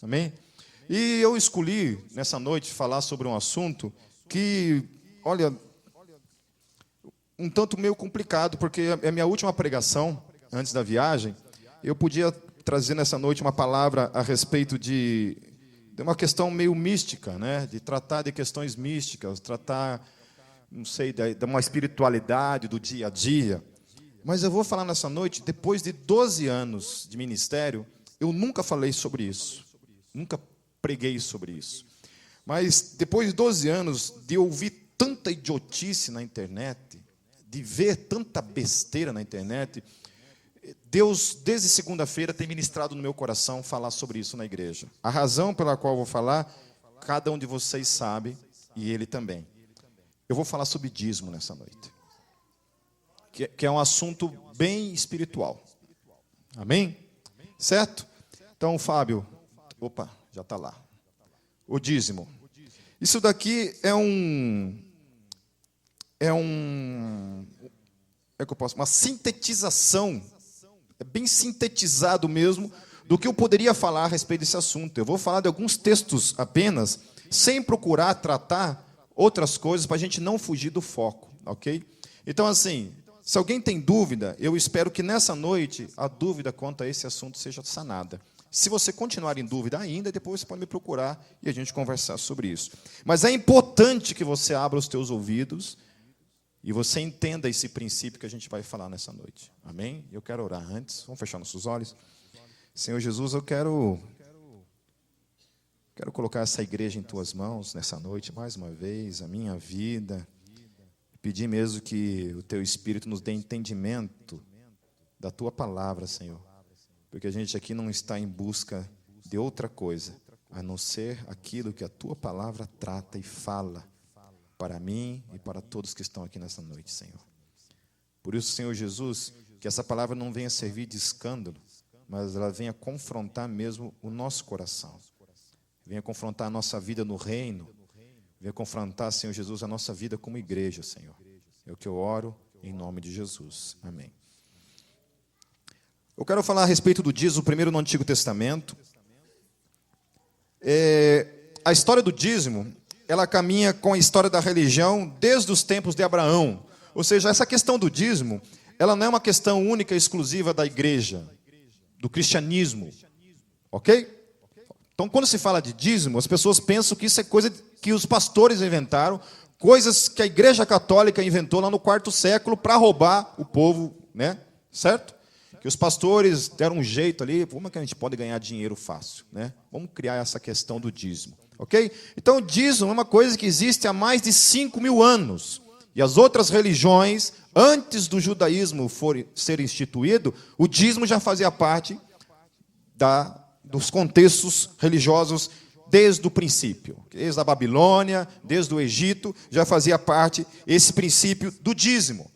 Amém? E eu escolhi, nessa noite, falar sobre um assunto que, olha, um tanto meio complicado, porque é a minha última pregação, antes da viagem. Eu podia trazer nessa noite uma palavra a respeito de uma questão meio mística, né? De tratar de questões místicas, tratar, não sei, de uma espiritualidade do dia a dia. Mas eu vou falar nessa noite, depois de 12 anos de ministério, eu nunca falei sobre isso, nunca preguei sobre isso. Mas depois de 12 anos de ouvir tanta idiotice na internet, de ver tanta besteira na internet, Deus, desde segunda-feira, tem ministrado no meu coração falar sobre isso na igreja. A razão pela qual eu vou falar, cada um de vocês sabe, e ele também. Eu vou falar sobre dízimo nessa noite, que é um assunto bem espiritual. Amém? Certo? Então, Fábio, opa, já está lá. O dízimo. Isso daqui é uma sintetização, é bem sintetizado mesmo, do que eu poderia falar a respeito desse assunto. Eu vou falar de alguns textos apenas, sem procurar tratar outras coisas, para a gente não fugir do foco, ok? Então, assim, se alguém tem dúvida, eu espero que nessa noite a dúvida quanto a esse assunto seja sanada. Se você continuar em dúvida ainda, depois você pode me procurar e a gente conversar sobre isso. Mas é importante que você abra os teus ouvidos e você entenda esse princípio que a gente vai falar nessa noite. Amém? Eu quero orar antes. Vamos fechar nossos olhos. Senhor Jesus, eu quero colocar essa igreja em tuas mãos nessa noite, mais uma vez, a minha vida. Pedir mesmo que o teu Espírito nos dê entendimento da tua palavra, Senhor. Porque a gente aqui não está em busca de outra coisa, a não ser aquilo que a tua palavra trata e fala para mim e para todos que estão aqui nessa noite, Senhor. Por isso, Senhor Jesus, que essa palavra não venha servir de escândalo, mas ela venha confrontar mesmo o nosso coração. Venha confrontar a nossa vida no reino. Venha confrontar, Senhor Jesus, a nossa vida como igreja, Senhor. É o que eu oro em nome de Jesus. Amém. Eu quero falar a respeito do dízimo, primeiro no Antigo Testamento. A história do dízimo, ela caminha com a história da religião desde os tempos de Abraão. Ou seja, essa questão do dízimo, ela não é uma questão única e exclusiva da igreja, do cristianismo. Ok? Então, quando se fala de dízimo, as pessoas pensam que isso é coisa que os pastores inventaram, coisas que a igreja católica inventou lá no quarto século para roubar o povo, né? Certo? Que os pastores deram um jeito ali, como é que a gente pode ganhar dinheiro fácil, né? Vamos criar essa questão do dízimo, ok? Então, o dízimo é uma coisa que existe há mais de 5.000 anos. E as outras religiões, antes do judaísmo ser instituído, o dízimo já fazia parte dos contextos religiosos desde o princípio. Desde a Babilônia, desde o Egito, já fazia parte esse princípio do dízimo.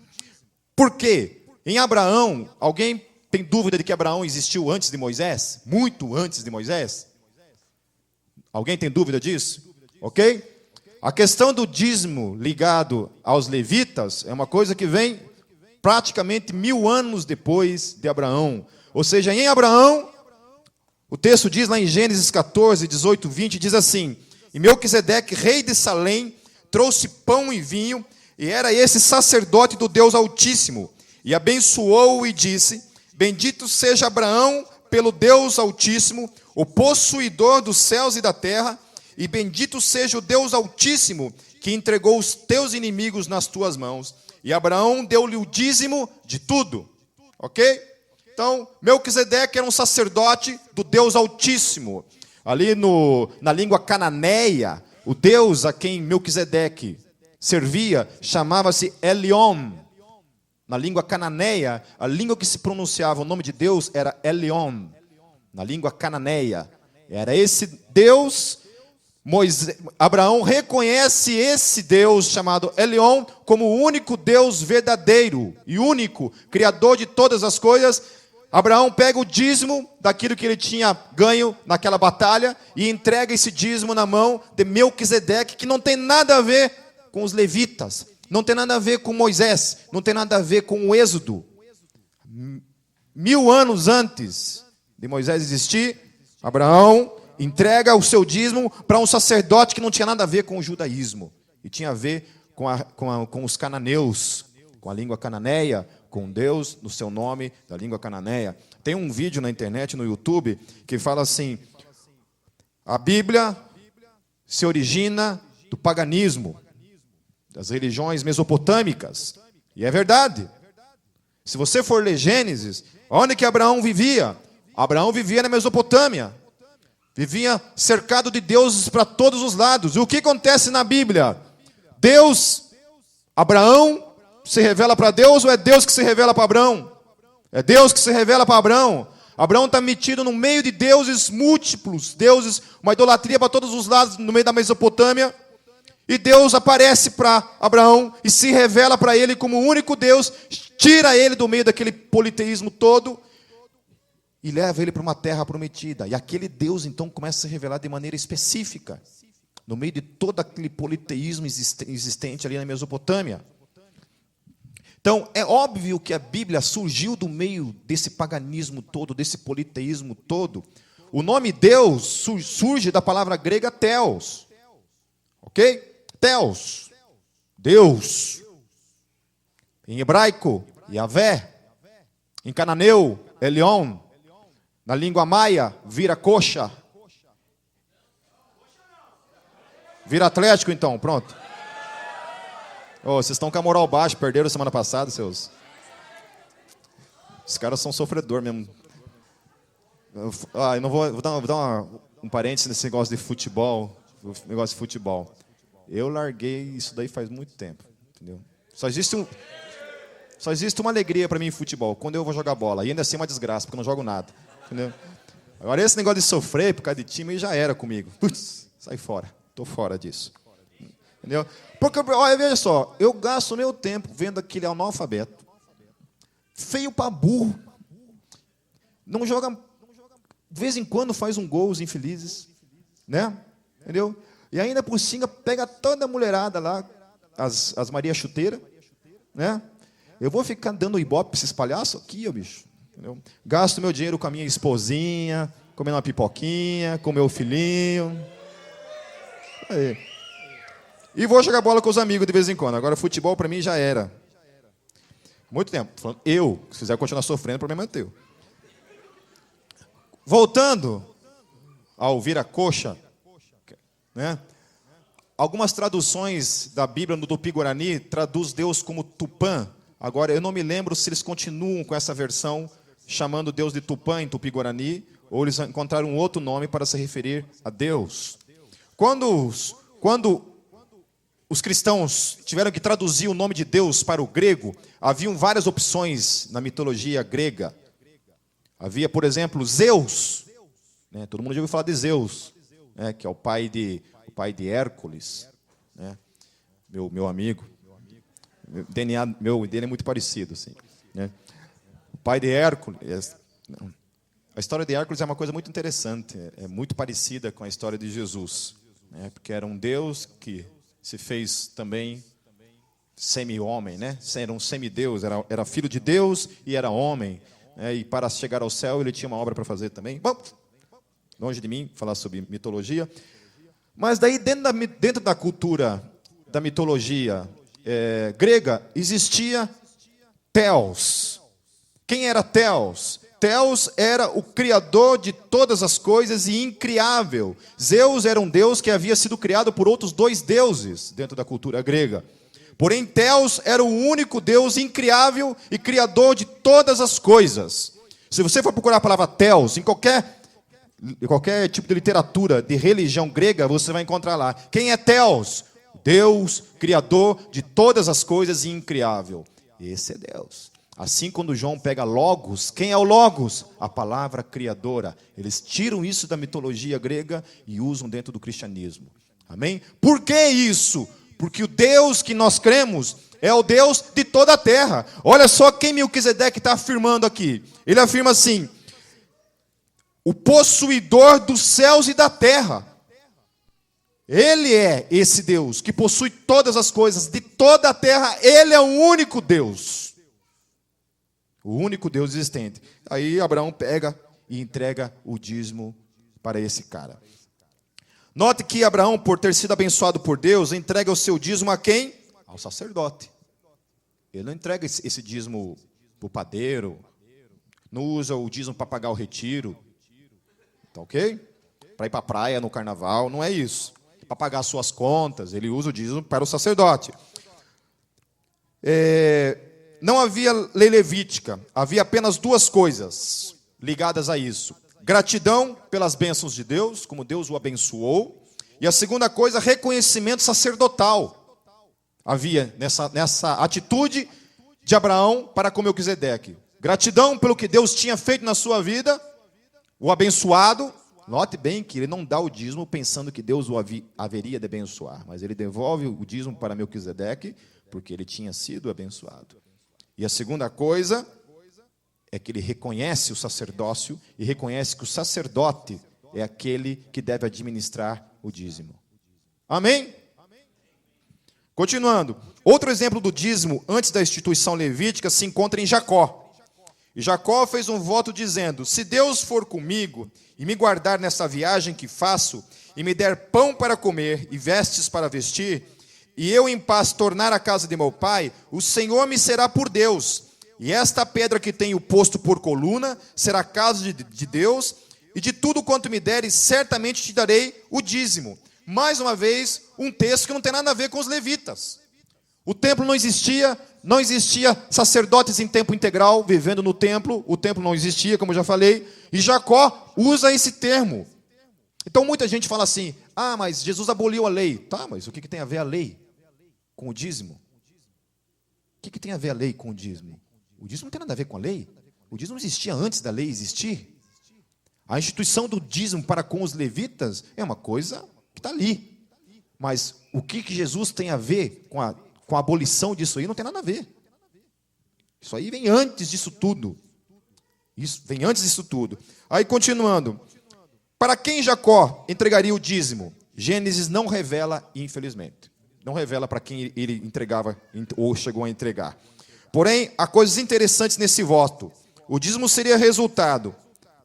Por quê? Em Abraão, alguém tem dúvida de que Abraão existiu antes de Moisés? Muito antes de Moisés? Alguém tem dúvida disso? Ok? A questão do dízimo ligado aos levitas é uma coisa que vem praticamente 1.000 anos depois de Abraão. Ou seja, em Abraão, o texto diz lá em Gênesis 14, 18, 20, diz assim: E Melquisedeque, rei de Salém, trouxe pão e vinho, e era esse sacerdote do Deus Altíssimo. E abençoou-o e disse: Bendito seja Abraão pelo Deus Altíssimo, o possuidor dos céus e da terra, e bendito seja o Deus Altíssimo, que entregou os teus inimigos nas tuas mãos. E Abraão deu-lhe o dízimo de tudo. Ok? Então, Melquisedeque era um sacerdote do Deus Altíssimo. Ali na língua cananeia, o Deus a quem Melquisedeque servia chamava-se Elion. Na língua cananeia, a língua que se pronunciava o nome de Deus era Elion. Na língua cananeia. Era esse Deus. Abraão reconhece esse Deus chamado Elion como o único Deus verdadeiro e único, criador de todas as coisas. Abraão pega o dízimo daquilo que ele tinha ganho naquela batalha e entrega esse dízimo na mão de Melquisedeque, que não tem nada a ver com os levitas. Não tem nada a ver com Moisés, não tem nada a ver com o Êxodo. 1.000 anos antes de Moisés existir, Abraão entrega o seu dízimo para um sacerdote que não tinha nada a ver com o judaísmo. E tinha a ver com os cananeus, com a língua cananeia, com Deus no seu nome, da língua cananeia. Tem um vídeo na internet, no YouTube, que fala assim: a Bíblia se origina do paganismo, das religiões mesopotâmicas. E é verdade. Se você for ler Gênesis, onde que Abraão vivia? Abraão vivia na Mesopotâmia. Vivia cercado de deuses para todos os lados. E o que acontece na Bíblia? Abraão se revela para Deus ou é Deus que se revela para Abraão? É Deus que se revela para Abraão. Abraão está metido no meio de deuses múltiplos, deuses, uma idolatria para todos os lados, no meio da Mesopotâmia. E Deus aparece para Abraão e se revela para ele como o único Deus, tira ele do meio daquele politeísmo todo e leva ele para uma terra prometida. E aquele Deus então começa a se revelar de maneira específica, no meio de todo aquele politeísmo existente ali na Mesopotâmia. Então, é óbvio que a Bíblia surgiu do meio desse paganismo todo, desse politeísmo todo. O nome Deus surge da palavra grega Theos. Ok? Theos. Deus. Em hebraico, Yahvé. Em cananeu, Elion. Na língua maia, vira coxa. Vira Atlético, então, pronto. Oh, vocês estão com a moral baixa, perderam semana passada, seus. Os caras são sofredor mesmo. Eu não vou dar um parênteses nesse negócio de futebol. Eu larguei isso daí faz muito tempo, entendeu? Só existe uma alegria para mim em futebol, quando eu vou jogar bola. E ainda assim é uma desgraça, porque eu não jogo nada, entendeu? Agora esse negócio de sofrer por causa de time aí já era comigo. Putz, sai fora, estou fora disso. Entendeu? Porque, olha, veja só, eu gasto meu tempo vendo aquele analfabeto, feio para burro, não joga, de vez em quando faz um gol, os infelizes, né? Entendeu? E ainda por cima pega toda a mulherada lá, as Maria Chuteira, né? Eu vou ficar dando ibope para esses palhaços aqui, ó, bicho. Entendeu? Gasto meu dinheiro com a minha esposinha, comendo uma pipoquinha, com meu filhinho. Aí. E vou jogar bola com os amigos de vez em quando. Agora, futebol para mim já era. Muito tempo. Se quiser continuar sofrendo, o problema é teu. Voltando ao vira-coxa, né? Algumas traduções da Bíblia no Tupi-Guarani traduz Deus como Tupã. Agora, eu não me lembro se eles continuam com essa versão, chamando Deus de Tupã em Tupi-Guarani, ou eles encontraram um outro nome para se referir a Deus. Quando os cristãos tiveram que traduzir o nome de Deus para o grego, haviam várias opções na mitologia grega. Havia, por exemplo, Zeus. Né? Todo mundo já ouviu falar de Zeus, né? Que é o pai de Hércules. Né? Meu amigo. O DNA dele é muito parecido. Assim, né? O pai de Hércules. A história de Hércules é uma coisa muito interessante. É muito parecida com a história de Jesus. Né? Porque era um Deus que se fez também semi-homem, né? Era um semideus, era filho de Deus e era homem. Né? E para chegar ao céu ele tinha uma obra para fazer também. Bom, longe de mim falar sobre mitologia. Mas daí dentro da cultura da mitologia grega existia Theos. Quem era Theos? Theos era o criador de todas as coisas e incriável. Zeus era um deus que havia sido criado por outros dois deuses dentro da cultura grega. Porém, Theos era o único Deus incriável e criador de todas as coisas. Se você for procurar a palavra Theos em qualquer tipo de literatura, de religião grega, você vai encontrar lá. Quem é Theos? Deus, criador de todas as coisas e incriável. Esse é Deus. Assim, quando João pega Logos, quem é o Logos? A palavra criadora. Eles tiram isso da mitologia grega e usam dentro do cristianismo. Amém? Por que isso? Porque o Deus que nós cremos é o Deus de toda a terra. Olha só quem Melquisedeque está afirmando aqui. Ele afirma assim: o possuidor dos céus e da terra. Ele é esse Deus que possui todas as coisas de toda a terra. Ele é o único Deus. O único Deus existente. Aí Abraão pega e entrega o dízimo para esse cara. Note que Abraão, por ter sido abençoado por Deus, entrega o seu dízimo a quem? Ao sacerdote. Ele não entrega esse dízimo para o padeiro, não usa o dízimo para pagar o retiro, tá ok? Para ir para a praia no carnaval, não é isso. Para pagar suas contas, ele usa o dízimo para o sacerdote. Não havia lei levítica, havia apenas duas coisas ligadas a isso. Gratidão pelas bênçãos de Deus, como Deus o abençoou. E a segunda coisa, reconhecimento sacerdotal. Havia nessa atitude de Abraão para com Melquisedeque. Gratidão pelo que Deus tinha feito na sua vida, o abençoado. Note bem que ele não dá o dízimo pensando que Deus o haveria de abençoar, mas ele devolve o dízimo para Melquisedeque, porque ele tinha sido abençoado. E a segunda coisa é que ele reconhece o sacerdócio e reconhece que o sacerdote é aquele que deve administrar o dízimo. Amém? Continuando. Outro exemplo do dízimo antes da instituição levítica se encontra em Jacó. E Jacó fez um voto dizendo: se Deus for comigo e me guardar nessa viagem que faço, e me der pão para comer e vestes para vestir, e eu em paz tornar a casa de meu pai, o Senhor me será por Deus. E esta pedra que tenho posto por coluna será a casa de Deus, e de tudo quanto me deres, certamente te darei o dízimo. Mais uma vez, um texto que não tem nada a ver com os levitas. O templo não existia sacerdotes em tempo integral vivendo no templo, o templo não existia, como eu já falei, e Jacó usa esse termo. Então muita gente fala assim: ah, mas Jesus aboliu a lei. Tá, mas o que tem a ver a lei com o dízimo? O que tem a ver a lei com o dízimo? O dízimo não tem nada a ver com a lei. O dízimo não existia antes da lei existir. A instituição do dízimo para com os levitas é uma coisa que está ali. Mas o que Jesus tem a ver com a abolição disso aí? Não tem nada a ver. Isso aí vem antes disso tudo. Isso vem antes disso tudo. Aí continuando. Para quem Jacó entregaria o dízimo? Gênesis não revela, infelizmente. Não revela para quem ele entregava ou chegou a entregar. Porém, há coisas interessantes nesse voto. O dízimo seria resultado,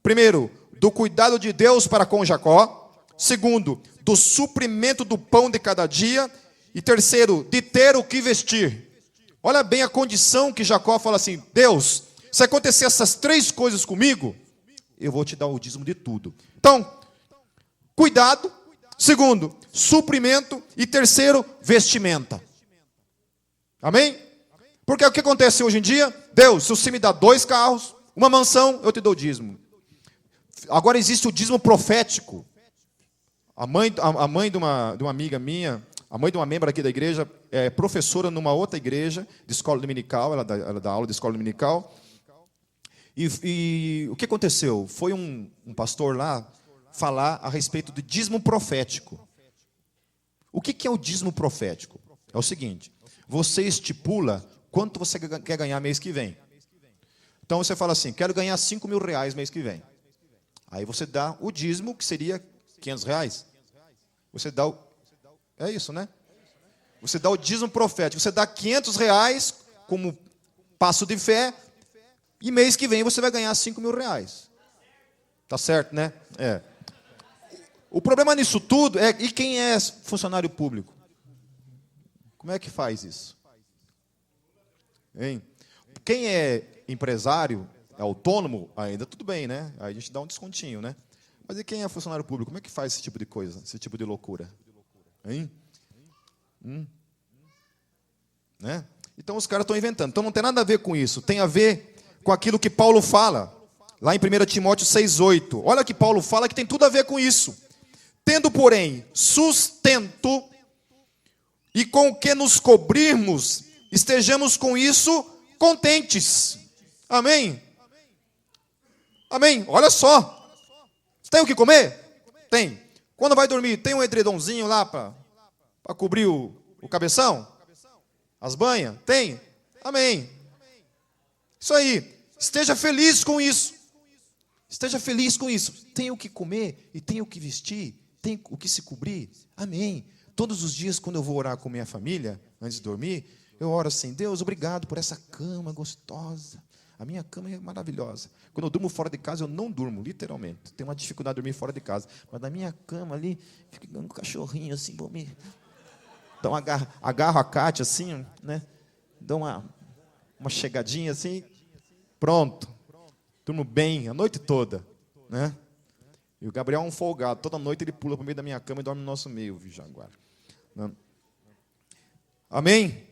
primeiro, do cuidado de Deus para com Jacó. Segundo, do suprimento do pão de cada dia. E terceiro, de ter o que vestir. Olha bem a condição que Jacó fala assim: Deus, se acontecer essas três coisas comigo, eu vou te dar o dízimo de tudo. Então, cuidado. Segundo, suprimento. E terceiro, vestimenta. Amém? Porque o que acontece hoje em dia? Deus, se você me dá 2 carros, uma mansão, eu te dou o dízimo. Agora existe o dízimo profético. A mãe de uma amiga minha, a mãe de uma membro aqui da igreja, é professora numa outra igreja de escola dominical, ela dá aula de escola dominical. E o que aconteceu? Foi um pastor lá falar a respeito do dízimo profético. O que é o dízimo profético? É o seguinte: você estipula quanto você quer ganhar mês que vem. Então você fala assim: quero ganhar R$5.000 mês que vem. Aí você dá o dízimo, que seria R$500. Você dá o... É isso, né? Você dá o dízimo profético. Você dá R$500 como passo de fé, e mês que vem você vai ganhar R$5.000. Tá certo, né? É. O problema nisso tudo é: e quem é funcionário público? Como é que faz isso? Hein? Quem é empresário, é autônomo, ainda tudo bem, né? Aí a gente dá um descontinho, né? Mas e quem é funcionário público? Como é que faz esse tipo de coisa, esse tipo de loucura? Hein? Né? Então os caras estão inventando. Então não tem nada a ver com isso. Tem a ver com aquilo que Paulo fala, lá em 1 Timóteo 6,8. Olha que Paulo fala que tem tudo a ver com isso. Tendo, porém, sustento e com o que nos cobrirmos, estejamos com isso contentes. Amém? Amém? Olha só. Tem o que comer? Tem. Quando vai dormir, tem um edredomzinho lá para cobrir o cabeção? As banhas? Tem. Amém. Isso aí. Esteja feliz com isso. Esteja feliz com isso. Tem o que comer e tem o que vestir. Tem o que se cobrir. Amém. Todos os dias, quando eu vou orar com minha família, antes de dormir, eu oro assim: Deus, obrigado por essa cama gostosa. A minha cama é maravilhosa. Quando eu durmo fora de casa, eu não durmo, literalmente. Tenho uma dificuldade de dormir fora de casa. Mas na minha cama ali, fica um cachorrinho assim, vou me... Então agarro a Cátia assim, né? Dou uma chegadinha assim, pronto. Durmo bem a noite toda, né? E o Gabriel é um folgado. Toda noite ele pula para o meio da minha cama e dorme no nosso meio, viu, Jaguar. Amém?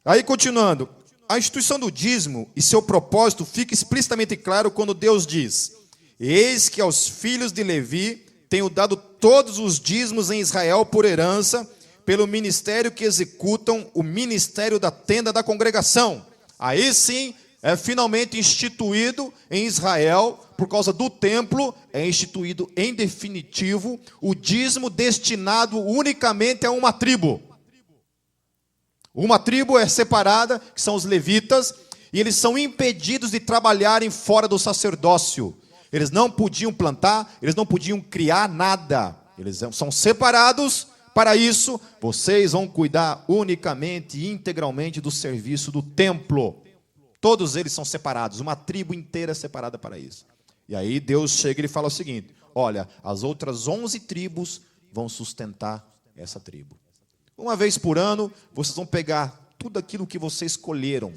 Aí, continuando. A instituição do dízimo e seu propósito fica explicitamente claro quando Deus diz: eis que aos filhos de Levi tenho dado todos os dízimos em Israel por herança, pelo ministério que executam, o ministério da tenda da congregação. Aí sim, é finalmente instituído em Israel, por causa do templo, é instituído em definitivo o dízimo destinado unicamente a uma tribo. Uma tribo é separada, que são os levitas, e eles são impedidos de trabalharem fora do sacerdócio. Eles não podiam plantar, eles não podiam criar nada. Eles são separados. Para isso, vocês vão cuidar unicamente e integralmente do serviço do templo. Todos eles são separados, uma tribo inteira é separada para isso. E aí Deus chega e ele fala o seguinte: olha, as outras 11 tribos vão sustentar essa tribo. Uma vez por ano, vocês vão pegar tudo aquilo que vocês colheram,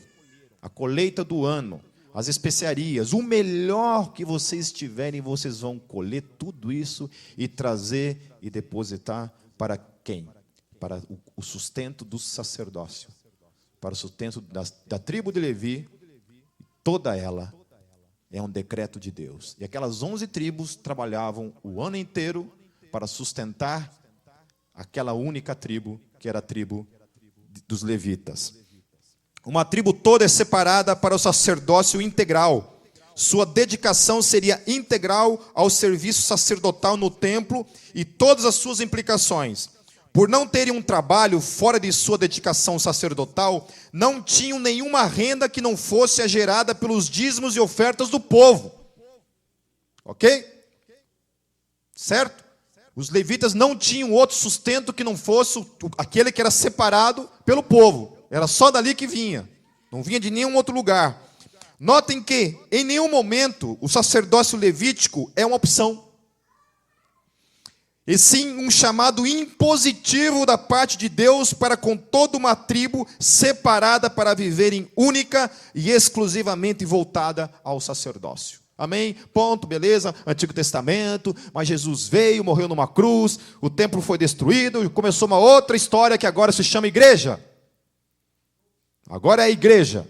a colheita do ano, as especiarias, o melhor que vocês tiverem, vocês vão colher tudo isso e trazer e depositar para quem? Para o sustento do sacerdócio, para o sustento da tribo de Levi. Toda ela é um decreto de Deus. E aquelas 11 tribos trabalhavam o ano inteiro para sustentar aquela única tribo, que era a tribo dos levitas. Uma tribo toda é separada para o sacerdócio integral. Sua dedicação seria integral ao serviço sacerdotal no templo e todas as suas implicações. Por não terem um trabalho fora de sua dedicação sacerdotal, não tinham nenhuma renda que não fosse a gerada pelos dízimos e ofertas do povo. Ok? Certo? Os levitas não tinham outro sustento que não fosse aquele que era separado pelo povo. Era só dali que vinha. Não vinha de nenhum outro lugar. Notem que, em nenhum momento, o sacerdócio levítico é uma opção. E sim um chamado impositivo da parte de Deus para com toda uma tribo separada para viverem única e exclusivamente voltada ao sacerdócio. Amém? Ponto, beleza? Antigo Testamento, mas Jesus veio, morreu numa cruz, o templo foi destruído e começou uma outra história que agora se chama igreja. Agora é a igreja.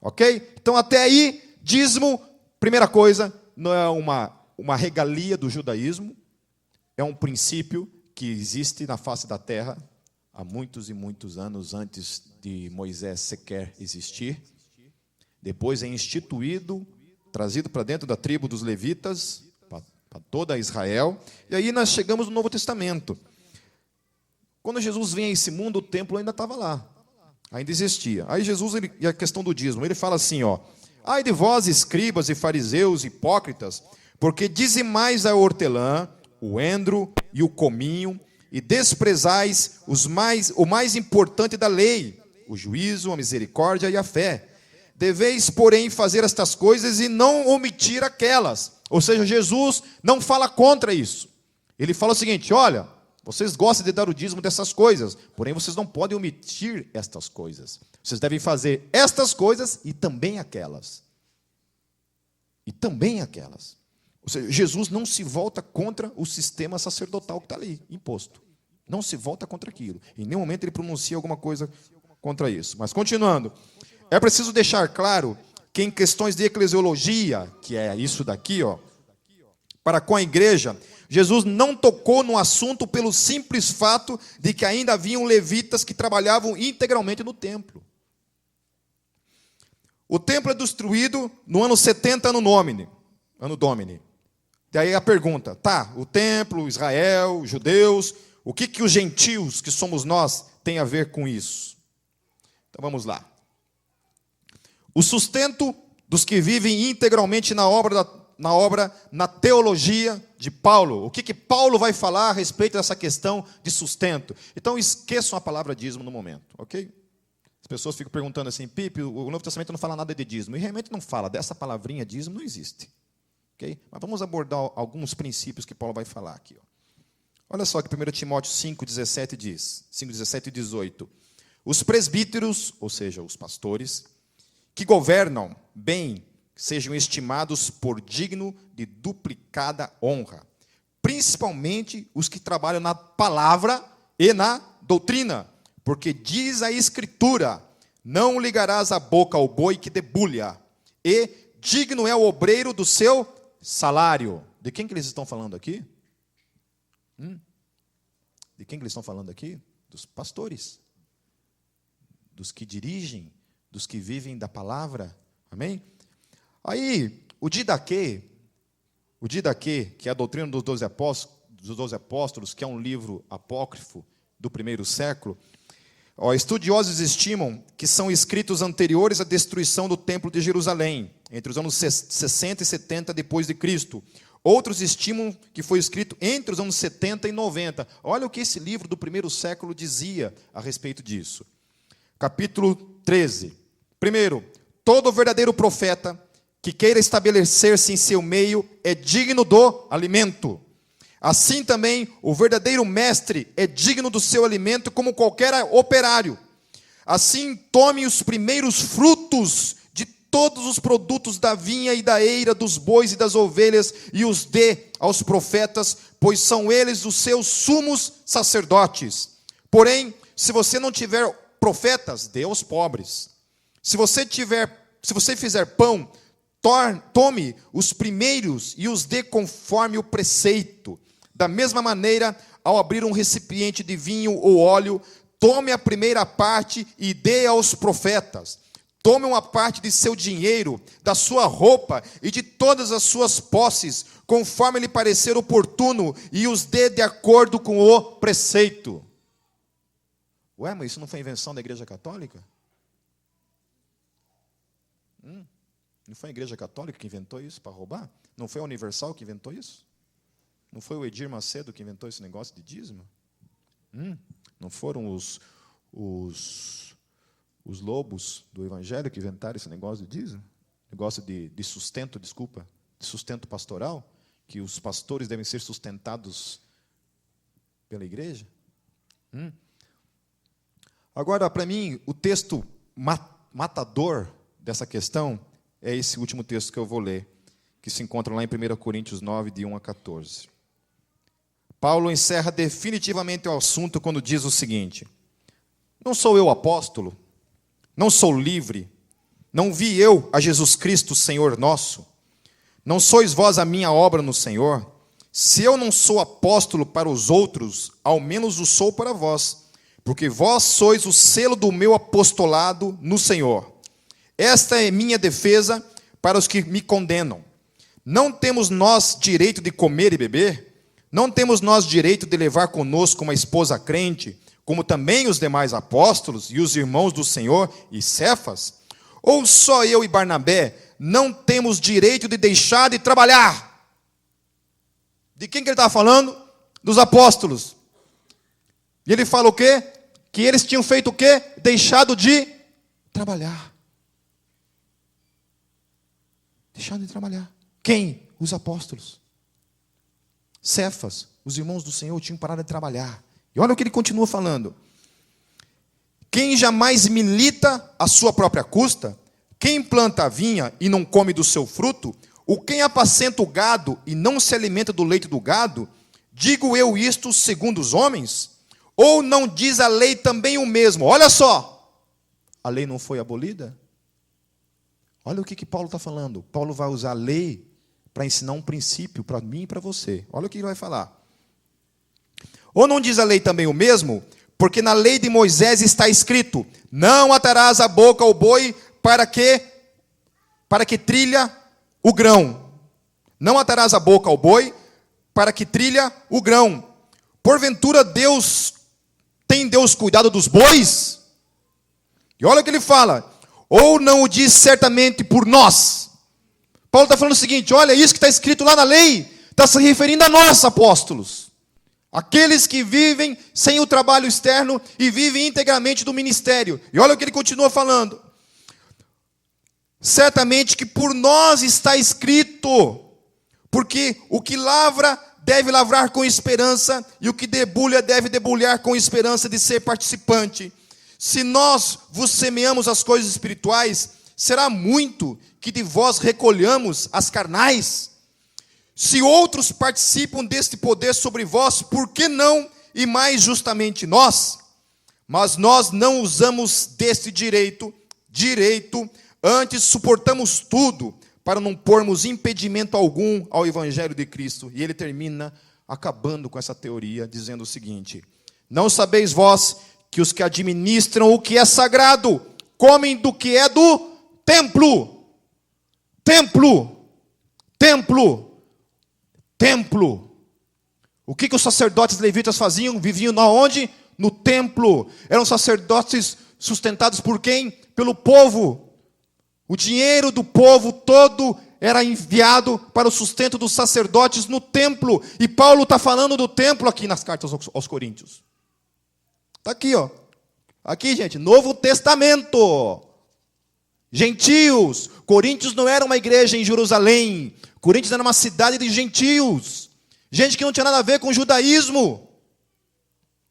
Ok? Então até aí, dízimo, primeira coisa, não é uma regalia do judaísmo, é um princípio que existe na face da terra há muitos e muitos anos antes de Moisés sequer existir. Depois é instituído, trazido para dentro da tribo dos levitas, para toda Israel. E aí nós chegamos no Novo Testamento. Quando Jesus vem a esse mundo, o templo ainda estava lá. Ainda existia. Aí Jesus, e a questão do dízimo, ele fala assim, ó: ai de vós, escribas e fariseus, hipócritas, porque dizimais a hortelã, o endro e o cominho, e desprezais o mais importante da lei, o juízo, a misericórdia e a fé. Deveis, porém, fazer estas coisas e não omitir aquelas. Ou seja, Jesus não fala contra isso. Ele fala o seguinte: olha, vocês gostam de dar o dízimo dessas coisas, porém vocês não podem omitir estas coisas. Vocês devem fazer estas coisas e também aquelas. E também aquelas. Ou seja, Jesus não se volta contra o sistema sacerdotal que está ali, imposto. Não se volta contra aquilo. Em nenhum momento ele pronuncia alguma coisa contra isso. Mas continuando, é preciso deixar claro que em questões de eclesiologia, que é isso daqui, ó, para com a igreja, Jesus não tocou no assunto pelo simples fato de que ainda haviam levitas que trabalhavam integralmente no templo. O templo é destruído no ano 70 ano Domini. Daí a pergunta, tá, o templo, Israel, judeus, o que os gentios, que somos nós, tem a ver com isso? Então vamos lá. O sustento dos que vivem integralmente na teologia de Paulo. O que Paulo vai falar a respeito dessa questão de sustento? Então esqueçam a palavra dízimo no momento, ok? As pessoas ficam perguntando assim, Pipe, o Novo Testamento não fala nada de dízimo. E realmente não fala, dessa palavrinha dízimo não existe. Okay? Mas vamos abordar alguns princípios que Paulo vai falar aqui. Olha só que 1 Timóteo 5,17 diz, 5,17 e 18. Os presbíteros, ou seja, os pastores, que governam bem, sejam estimados por digno de duplicada honra, principalmente os que trabalham na palavra e na doutrina, porque diz a Escritura, não ligarás a boca ao boi que debulha, e digno é o obreiro do seu salário. De quem que eles estão falando aqui? De quem que eles estão falando aqui? Dos pastores, dos que dirigem, dos que vivem da palavra, amém? Aí, o Didaquê, que é a doutrina dos 12 apóstolos, que é um livro apócrifo do primeiro século, estudiosos estimam que são escritos anteriores à destruição do templo de Jerusalém, entre os anos 60 e 70 depois de Cristo. Outros estimam que foi escrito entre os anos 70 e 90. Olha o que esse livro do primeiro século dizia a respeito disso. Capítulo 13. Primeiro, todo verdadeiro profeta que queira estabelecer-se em seu meio é digno do alimento. Assim também, o verdadeiro mestre é digno do seu alimento como qualquer operário. Assim, tome os primeiros frutos de todos os produtos da vinha e da eira, dos bois e das ovelhas, e os dê aos profetas, pois são eles os seus sumos sacerdotes. Porém, se você não tiver profetas, dê aos pobres. Se você fizer pão, tome os primeiros e os dê conforme o preceito. Da mesma maneira, ao abrir um recipiente de vinho ou óleo, tome a primeira parte e dê aos profetas. Tome uma parte de seu dinheiro, da sua roupa e de todas as suas posses, conforme lhe parecer oportuno, e os dê de acordo com o preceito. Ué, mas isso não foi invenção da Igreja Católica? Não foi a Igreja Católica que inventou isso para roubar? Não foi a Universal que inventou isso? Não foi o Edir Macedo que inventou esse negócio de dízimo? Não foram os lobos do Evangelho que inventaram esse negócio de dízimo? Negócio de sustento, de sustento pastoral? Que os pastores devem ser sustentados pela igreja? Agora, para mim, o texto matador dessa questão é esse último texto que eu vou ler, que se encontra lá em 1 Coríntios 9, de 1 a 14. Paulo encerra definitivamente o assunto quando diz o seguinte: não sou eu apóstolo, não sou livre, não vi eu a Jesus Cristo, Senhor nosso? Não sois vós a minha obra no Senhor? Se eu não sou apóstolo para os outros, ao menos o sou para vós, porque vós sois o selo do meu apostolado no Senhor. Esta é minha defesa para os que me condenam. Não temos nós direito de comer e beber? Não temos nós direito de levar conosco uma esposa crente, como também os demais apóstolos e os irmãos do Senhor e Cefas? Ou só eu e Barnabé não temos direito de deixar de trabalhar? De quem que ele está falando? Dos apóstolos. E ele fala o quê? Que eles tinham feito o quê? Deixado de trabalhar. Deixado de trabalhar. Quem? Os apóstolos. Cefas, os irmãos do Senhor, tinham parado de trabalhar. E olha o que ele continua falando. Quem jamais milita à sua própria custa? Quem planta a vinha e não come do seu fruto? Ou quem apacenta o gado e não se alimenta do leite do gado? Digo eu isto segundo os homens? Ou não diz a lei também o mesmo? Olha só, a lei não foi abolida? Olha o que Paulo está falando. Paulo vai usar a lei para ensinar um princípio para mim e para você. Olha o que ele vai falar. Ou não diz a lei também o mesmo? Porque na lei de Moisés está escrito: não atarás a boca ao boi para que trilha o grão. Não atarás a boca ao boi para que trilha o grão. Porventura tem Deus cuidado dos bois? E olha o que ele fala. Ou não o diz certamente por nós? Paulo está falando o seguinte: olha, isso que está escrito lá na lei está se referindo a nós, apóstolos. Aqueles que vivem sem o trabalho externo e vivem integramente do ministério. E olha o que ele continua falando. Certamente que por nós está escrito, porque o que lavra deve lavrar com esperança, e o que debulha deve debulhar com esperança de ser participante. Se nós vos semeamos as coisas espirituais, será muito que de vós recolhamos as carnais. Se outros participam deste poder sobre vós, por que não, e mais justamente nós? Mas nós não usamos deste direito, antes suportamos tudo, para não pormos impedimento algum ao Evangelho de Cristo. E ele termina acabando com essa teoria, dizendo o seguinte: não sabeis vós que os que administram o que é sagrado, comem do que é do templo. Templo. O que os sacerdotes levitas faziam? Viviam onde? No templo. Eram sacerdotes sustentados por quem? Pelo povo. O dinheiro do povo todo era enviado para o sustento dos sacerdotes no templo. E Paulo está falando do templo aqui nas cartas aos Coríntios. Está aqui, ó. Aqui, gente, Novo Testamento. Gentios. Coríntios não era uma igreja em Jerusalém. Coríntios era uma cidade de gentios. Gente que não tinha nada a ver com o judaísmo,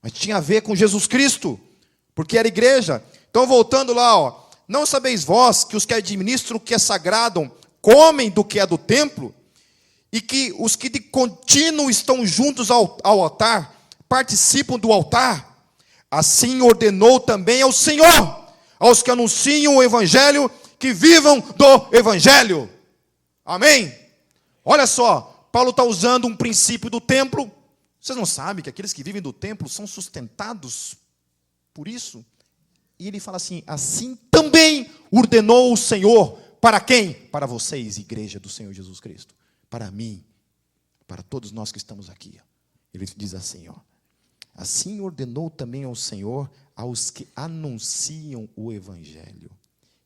mas tinha a ver com Jesus Cristo, porque era igreja. Então, voltando lá, ó. Não sabeis vós que os que administram o que é sagrado comem do que é do templo? E que os que de contínuo estão juntos ao altar participam do altar? Assim ordenou também ao Senhor, aos que anunciam o Evangelho, que vivam do Evangelho. Amém? Olha só, Paulo está usando um princípio do templo. Vocês não sabem que aqueles que vivem do templo são sustentados por isso? E ele fala assim: assim também ordenou o Senhor. Para quem? Para vocês, igreja do Senhor Jesus Cristo. Para mim, para todos nós que estamos aqui. Ele diz assim, ó: assim ordenou também ao Senhor aos que anunciam o Evangelho,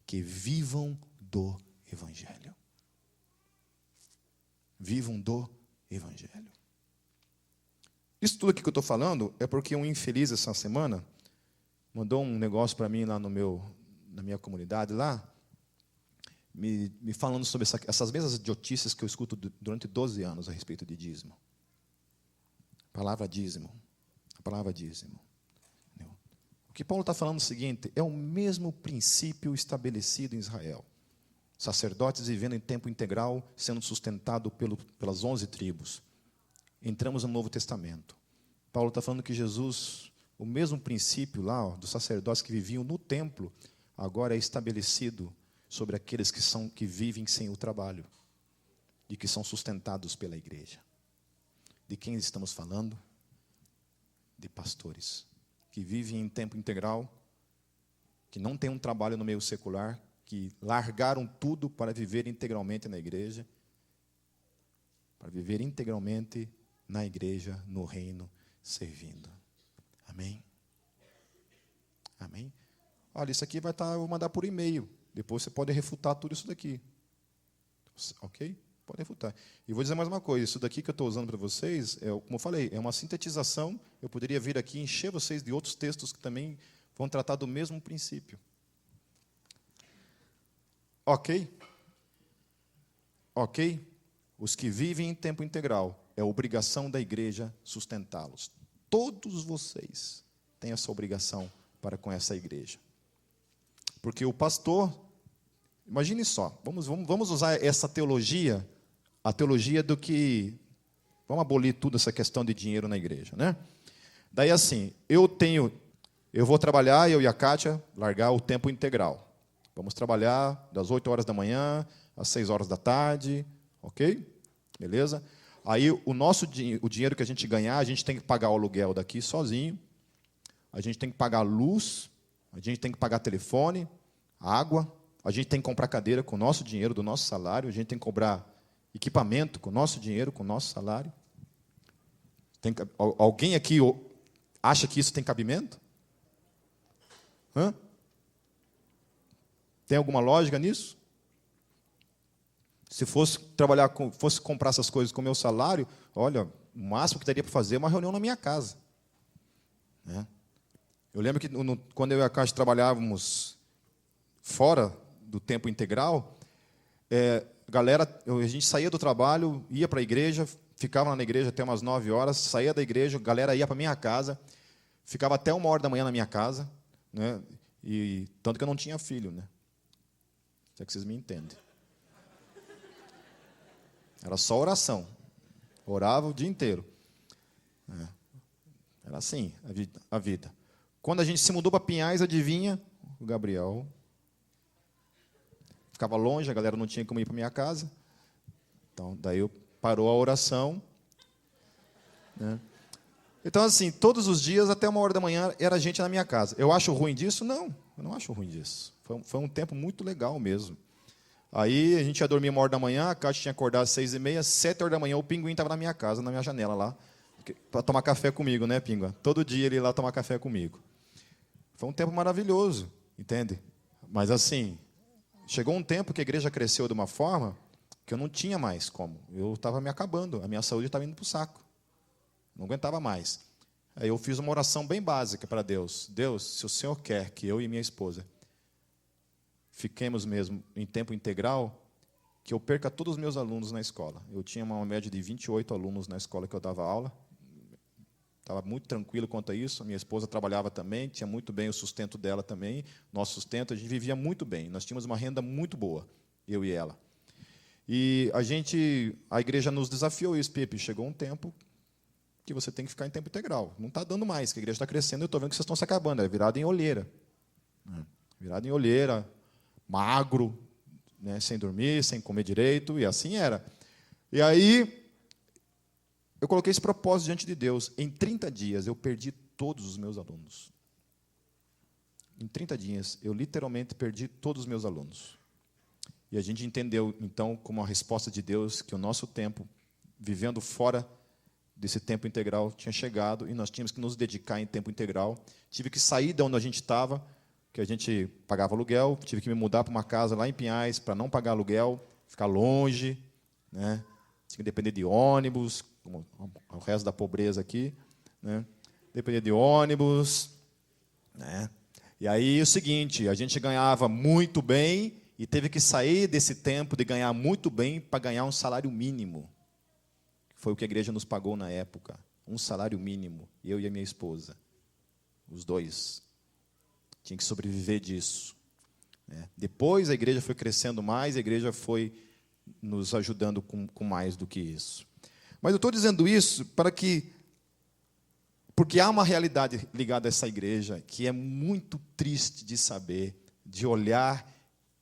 que vivam do Evangelho. Vivam do Evangelho. Isso tudo aqui que eu estou falando é porque um infeliz essa semana mandou um negócio para mim lá na minha comunidade lá, me falando sobre essas mesmas idiotices que eu escuto durante 12 anos a respeito de dízimo. A palavra dízimo. O que Paulo está falando é o seguinte: é o mesmo princípio estabelecido em Israel. Sacerdotes vivendo em tempo integral, sendo sustentado pelas 11 tribos. Entramos no Novo Testamento. Paulo está falando que Jesus, o mesmo princípio lá, ó, dos sacerdotes que viviam no templo, agora é estabelecido sobre aqueles que vivem sem o trabalho e que são sustentados pela igreja. De quem estamos falando? De pastores que vivem em tempo integral, que não têm um trabalho no meio secular, que largaram tudo para viver integralmente na igreja, no reino, servindo. Amém? Amém? Olha, isso aqui eu vou mandar por e-mail. Depois você pode refutar tudo isso daqui. Ok? Pode refutar. E vou dizer mais uma coisa. Isso daqui que eu estou usando para vocês, como eu falei, é uma sintetização. Eu poderia vir aqui e encher vocês de outros textos que também vão tratar do mesmo princípio. Ok? Ok? Os que vivem em tempo integral, é obrigação da igreja sustentá-los. Todos vocês têm essa obrigação para com essa igreja. Porque o pastor, imagine só, vamos usar essa teologia, a teologia do que, vamos abolir tudo essa questão de dinheiro na igreja, né? Daí assim, eu vou trabalhar, eu e a Kátia, largar o tempo integral. Vamos trabalhar das 8 horas da manhã às 6 horas da tarde, ok? Beleza? Aí o dinheiro que a gente ganhar, a gente tem que pagar o aluguel daqui sozinho, a gente tem que pagar luz, a gente tem que pagar telefone, água, a gente tem que comprar cadeira com o nosso dinheiro, do nosso salário, a gente tem que cobrar equipamento com o nosso dinheiro, com o nosso salário. Alguém aqui acha que isso tem cabimento? Hã? Tem alguma lógica nisso? Se fosse comprar essas coisas com o meu salário, olha, o máximo que daria para fazer é uma reunião na minha casa. Né? Eu lembro que quando eu e a Cátia trabalhávamos fora do tempo integral, a gente saía do trabalho, ia para a igreja, ficava na igreja até umas 9 horas, saía da igreja, a galera ia para a minha casa, ficava até 1h da manhã na minha casa, né? E tanto que eu não tinha filho, né? Se é que vocês me entendem. Era só oração. Orava o dia inteiro. Era assim a vida. Quando a gente se mudou para Pinhais, adivinha? O Gabriel ficava longe, a galera não tinha como ir para minha casa. Então, daí parou a oração. Né? Então, assim, todos os dias, até 1h da manhã, era gente na minha casa. Eu acho ruim disso? Não, eu não acho ruim disso. Foi um tempo muito legal mesmo. Aí, a gente ia dormir 1h da manhã, a Cátia tinha acordado às 6h30, 7h da manhã, o Pinguim estava na minha casa, na minha janela lá, para tomar café comigo, né, Pinguim? Todo dia ele ia lá tomar café comigo. Foi um tempo maravilhoso, entende? Mas, assim, chegou um tempo que a igreja cresceu de uma forma que eu não tinha mais como. Eu estava me acabando, a minha saúde estava indo para o saco. Não aguentava mais. Aí eu fiz uma oração bem básica para Deus. Deus, se o Senhor quer que eu e minha esposa fiquemos mesmo em tempo integral, que eu perca todos os meus alunos na escola. Eu tinha uma média de 28 alunos na escola que eu dava aula. Estava muito tranquilo quanto a isso. A minha esposa trabalhava também, tinha muito bem o sustento dela também. Nosso sustento, a gente vivia muito bem. Nós tínhamos uma renda muito boa, eu e ela. E a igreja nos desafiou isso, Pepe. Chegou um tempo que você tem que ficar em tempo integral. Não está dando mais, que a igreja está crescendo, eu estou vendo que vocês estão se acabando. É virado em olheira. Virado em olheira, magro, né, sem dormir, sem comer direito, e assim era. E aí, eu coloquei esse propósito diante de Deus. Em 30 dias, eu perdi todos os meus alunos. Em 30 dias, eu literalmente perdi todos os meus alunos. E a gente entendeu, então, como a resposta de Deus, que o nosso tempo, vivendo fora desse tempo integral, tinha chegado, e nós tínhamos que nos dedicar em tempo integral. Tive que sair de onde a gente estava, que a gente pagava aluguel, tive que me mudar para uma casa lá em Pinhais, para não pagar aluguel, ficar longe, né? Tinha que depender de ônibus, como o resto da pobreza aqui, né? Depender de ônibus, né? E aí o seguinte, a gente ganhava muito bem e teve que sair desse tempo de ganhar muito bem para ganhar um salário mínimo. Foi o que a igreja nos pagou na época, um salário mínimo, eu e a minha esposa, os dois. Tinha que sobreviver disso. Depois a igreja foi crescendo mais, a igreja foi nos ajudando com mais do que isso. Mas eu estou dizendo isso porque há uma realidade ligada a essa igreja que é muito triste de saber, de olhar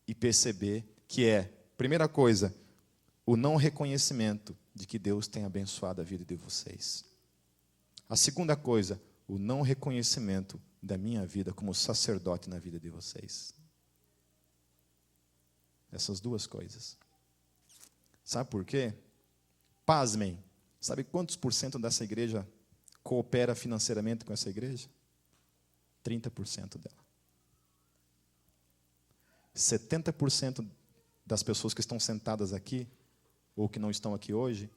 e perceber, que é, primeira coisa, o não reconhecimento de que Deus tem abençoado a vida de vocês. A segunda coisa, o não reconhecimento da minha vida como sacerdote na vida de vocês. Essas duas coisas. Sabe por quê? Pasmem. Sabe quantos % dessa igreja coopera financeiramente com essa igreja? 30% dela. 70% das pessoas que estão sentadas aqui, ou que não estão aqui hoje,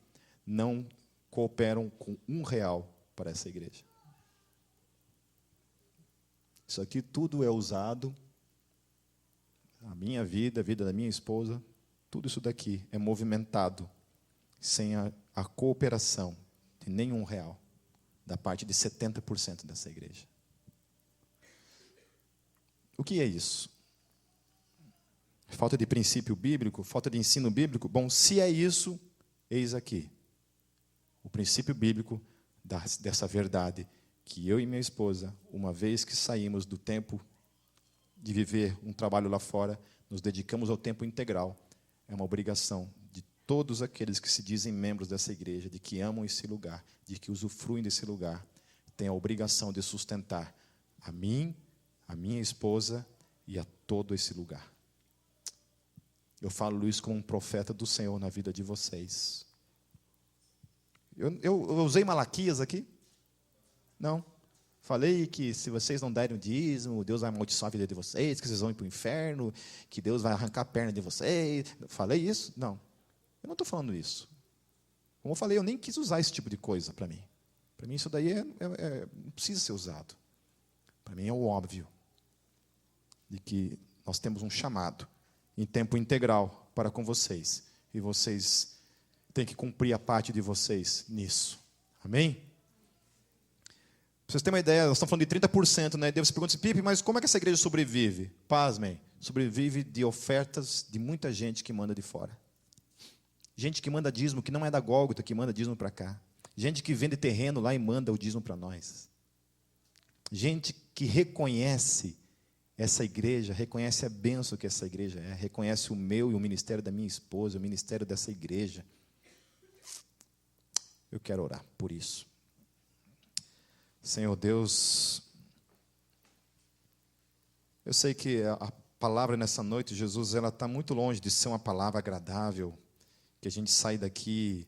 não cooperam com R$1 para essa igreja. Isso aqui tudo é usado, a minha vida, a vida da minha esposa, tudo isso daqui é movimentado sem a cooperação de nenhum R$1 da parte de 70% dessa igreja. O que é isso? Falta de princípio bíblico, falta de ensino bíblico? Bom, se é isso, eis aqui o princípio bíblico dessa verdade, que eu e minha esposa, uma vez que saímos do tempo de viver um trabalho lá fora, nos dedicamos ao tempo integral. É uma obrigação de todos aqueles que se dizem membros dessa igreja, de que amam esse lugar, de que usufruem desse lugar, têm a obrigação de sustentar a mim, a minha esposa e a todo esse lugar. Eu falo isso como um profeta do Senhor na vida de vocês. Eu usei Malaquias aqui? Não. Falei que se vocês não derem o dízimo, Deus vai amaldiçoar a vida de vocês, que vocês vão ir para o inferno, que Deus vai arrancar a perna de vocês. Falei isso? Não. Eu não estou falando isso. Como eu falei, eu nem quis usar esse tipo de coisa para mim. Para mim isso daí não precisa ser usado. Para mim é o óbvio de que nós temos um chamado em tempo integral para com vocês. E vocês têm que cumprir a parte de vocês nisso. Amém? Para vocês terem uma ideia, nós estamos falando de 30%, né? E Deus se pergunta assim, Pipe, mas como é que essa igreja sobrevive? Pasmem, sobrevive de ofertas de muita gente que manda de fora. Gente que manda dízimo, que não é da Gólgota, que manda dízimo para cá. Gente que vende terreno lá e manda o dízimo para nós. Gente que reconhece essa igreja, reconhece a bênção que essa igreja é, reconhece o meu e o ministério da minha esposa, o ministério dessa igreja. Eu quero orar por isso. Senhor Deus, eu sei que a palavra nessa noite, Jesus, ela está muito longe de ser uma palavra agradável, que a gente sai daqui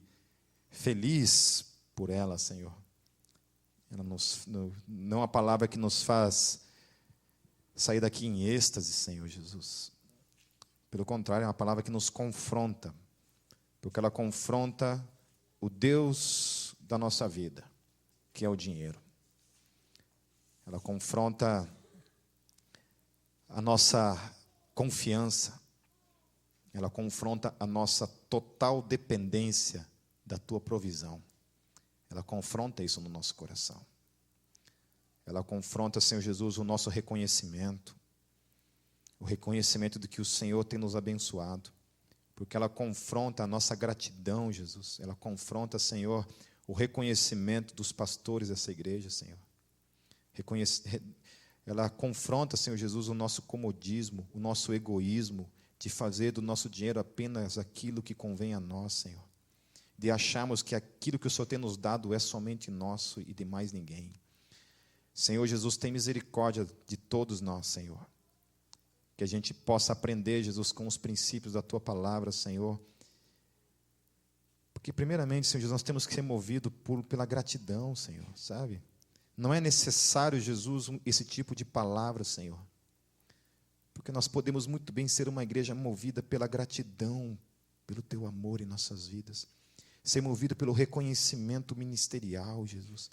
feliz por ela, Senhor. Ela não é uma palavra que nos faz sair daqui em êxtase, Senhor Jesus. Pelo contrário, é uma palavra que nos confronta, porque ela confronta o Deus da nossa vida, que é o dinheiro. Ela confronta a nossa confiança. Ela confronta a nossa total dependência da Tua provisão. Ela confronta isso no nosso coração. Ela confronta, Senhor Jesus, o nosso reconhecimento. O reconhecimento de que o Senhor tem nos abençoado. Porque ela confronta a nossa gratidão, Jesus. Ela confronta, Senhor, o reconhecimento dos pastores dessa igreja, Senhor. Ela confronta, Senhor Jesus, o nosso comodismo, o nosso egoísmo, de fazer do nosso dinheiro apenas aquilo que convém a nós, Senhor. De acharmos que aquilo que o Senhor tem nos dado é somente nosso e de mais ninguém. Senhor Jesus, tem misericórdia de todos nós, Senhor. Que a gente possa aprender, Jesus, com os princípios da Tua palavra, Senhor. Porque, primeiramente, Senhor Jesus, nós temos que ser movidos pela gratidão, Senhor, sabe? Não é necessário, Jesus, esse tipo de palavra, Senhor. Porque nós podemos muito bem ser uma igreja movida pela gratidão, pelo Teu amor em nossas vidas. Ser movido pelo reconhecimento ministerial, Jesus.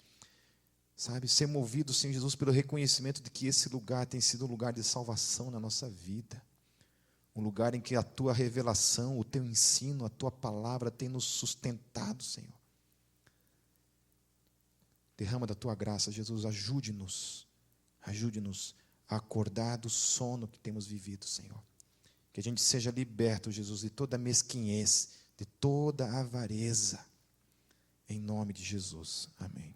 Sabe, ser movido, Senhor Jesus, pelo reconhecimento de que esse lugar tem sido um lugar de salvação na nossa vida. Um lugar em que a Tua revelação, o Teu ensino, a Tua palavra tem nos sustentado, Senhor. Derrama da Tua graça, Jesus, ajude-nos a acordar do sono que temos vivido, Senhor. Que a gente seja liberto, Jesus, de toda mesquinhez, de toda avareza. Em nome de Jesus. Amém.